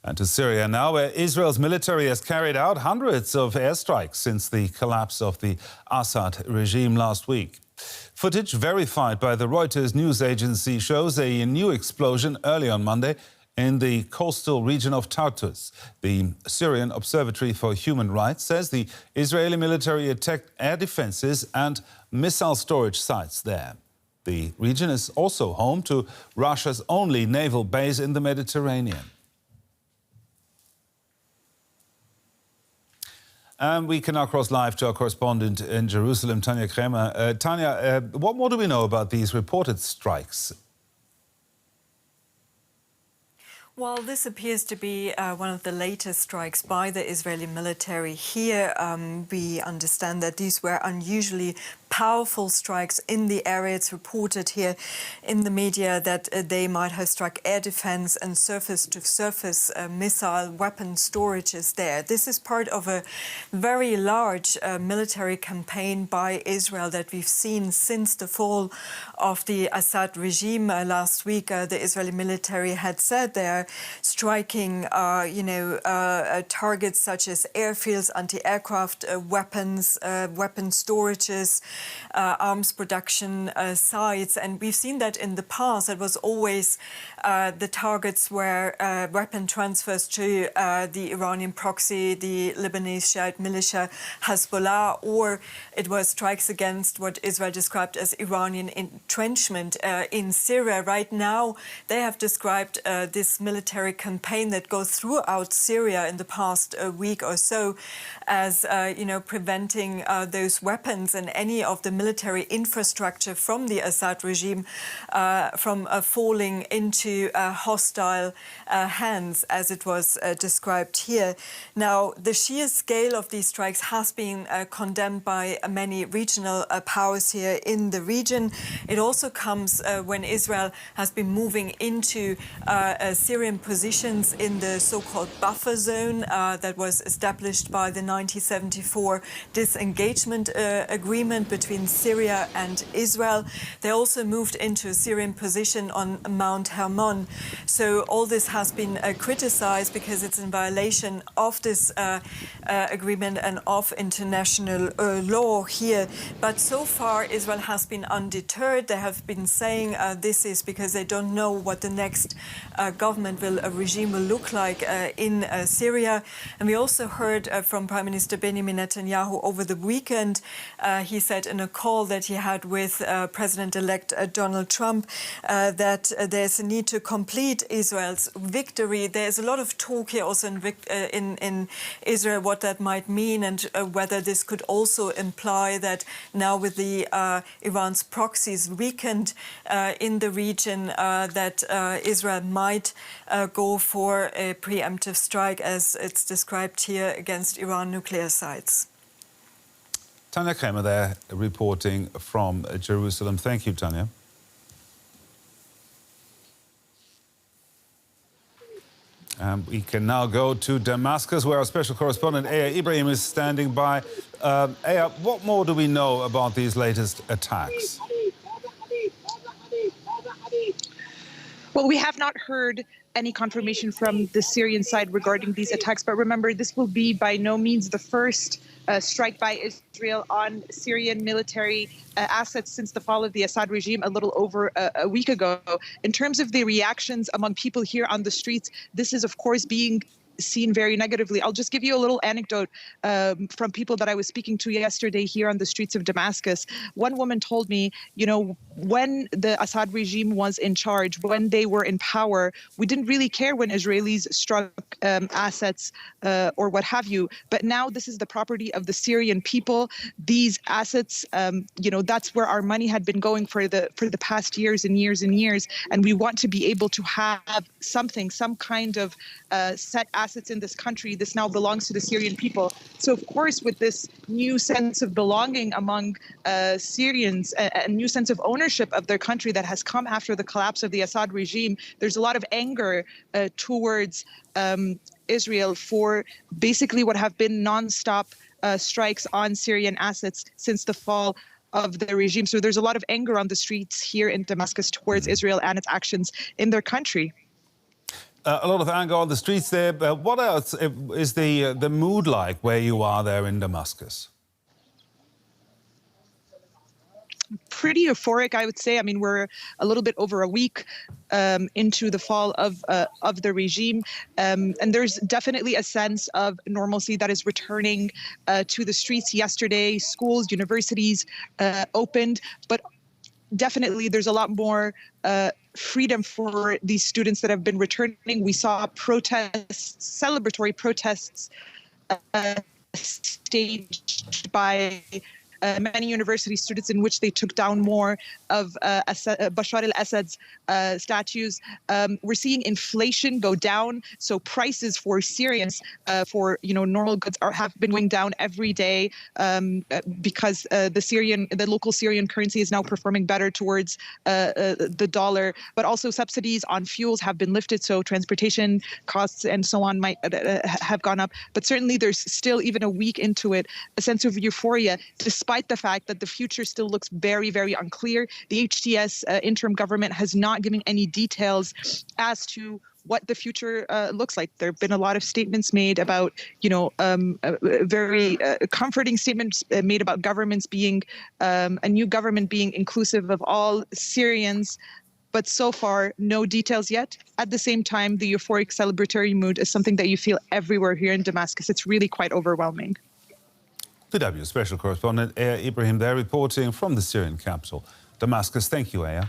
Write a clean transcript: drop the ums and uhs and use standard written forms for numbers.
And to Syria now, where Israel's military has carried out hundreds of airstrikes since the collapse of the Assad regime last week. Footage verified by the Reuters news agency shows a new explosion early on Monday in the coastal region of Tartus. The Syrian Observatory for Human Rights says the Israeli military attacked air defenses and missile storage sites there. The region is also home to Russia's only naval base in the Mediterranean. And we can now cross live to our correspondent in Jerusalem, Tania Krämer. Tania, what more do we know about these reported strikes? Well, this appears to be one of the latest strikes by the Israeli military. Here we understand that these were unusually powerful strikes in the area. It's reported here in the media that they might have struck air defense and surface-to-surface missile weapon storages there. This is part of a very large military campaign by Israel that we've seen since the fall of the Assad regime. Last week, the Israeli military had said they're striking, targets such as airfields, anti-aircraft weapons, weapon storages, arms production sites. And we've seen that in the past. It was always the targets were weapon transfers to the Iranian proxy, the Lebanese Shiite militia Hezbollah, or it was strikes against what Israel described as Iranian entrenchment in Syria. Right now, they have described this military campaign that goes throughout Syria in the past week or so as, preventing those weapons and any of the military infrastructure from the Assad regime from falling into hostile hands, as it was described here. Now, the sheer scale of these strikes has been condemned by many regional powers here in the region. It also comes when Israel has been moving into Syrian positions in the so-called buffer zone that was established by the 1974 disengagement agreement between Syria and Israel. They also moved into a Syrian position on Mount Hermon. So all this has been criticized because it's in violation of this agreement and of international law here. But so far, Israel has been undeterred. They have been saying this is because they don't know what the next regime will look like in Syria. And we also heard from Prime Minister Benjamin Netanyahu over the weekend. He said in a call that he had with President-elect Donald Trump that there's a need to complete Israel's victory. There's a lot of talk here also in Israel what that might mean and whether this could also imply that now with the Iran's proxies weakened in the region that Israel might go for a preemptive strike, as it's described here, against Iran nuclear sites. Tania Krämer there reporting from Jerusalem. Thank you, Tania. We can now go to Damascus, where our special correspondent Ibrahim is standing by. What more do we know about these latest attacks? Well, we have not heard any confirmation from the Syrian side regarding these attacks. But remember, this will be by no means the first strike by Israel on Syrian military assets since the fall of the Assad regime a little over a week ago. In terms of the reactions among people here on the streets, this is, of course, being seen very negatively. I'll just give you a little anecdote from people that I was speaking to yesterday here on the streets of Damascus. One woman told me, when the Assad regime was in charge, when they were in power, we didn't really care when Israelis struck assets or what have you. But now this is the property of the Syrian people. These assets, that's where our money had been going for the past years and years and years. And we want to be able to have some kind of set assets in this country. This now belongs to the Syrian people. So, of course, with this new sense of belonging among Syrians, a new sense of ownership of their country that has come after the collapse of the Assad regime, there's a lot of anger towards Israel for basically what have been nonstop strikes on Syrian assets since the fall of the regime. So there's a lot of anger on the streets here in Damascus towards Israel and its actions in their country. A lot of anger on the streets there. What else is the mood like where you are there in Damascus? Pretty euphoric, I would say. I mean, we're a little bit over a week into the fall of the regime, and there's definitely a sense of normalcy that is returning to the streets. Yesterday, schools, universities opened, but definitely there's a lot more freedom for these students that have been returning. We saw protests, celebratory protests staged by many university students in which they took down more of Bashar al-Assad's statues. We're seeing inflation go down, so prices for Syrians, for normal goods, have been going down every day because the local Syrian currency is now performing better towards the dollar. But also subsidies on fuels have been lifted, so transportation costs and so on might have gone up. But certainly, there's still, even a week into it, a sense of euphoria, despite the fact that the future still looks very, very unclear. The HTS interim government has not given any details as to what the future looks like. There have been a lot of statements made about, very comforting statements made about governments being, a new government being inclusive of all Syrians. But so far, no details yet. At the same time, the euphoric celebratory mood is something that you feel everywhere here in Damascus. It's really quite overwhelming. DW special correspondent Ibrahim there reporting from the Syrian capital, Damascus. Thank you, Aya.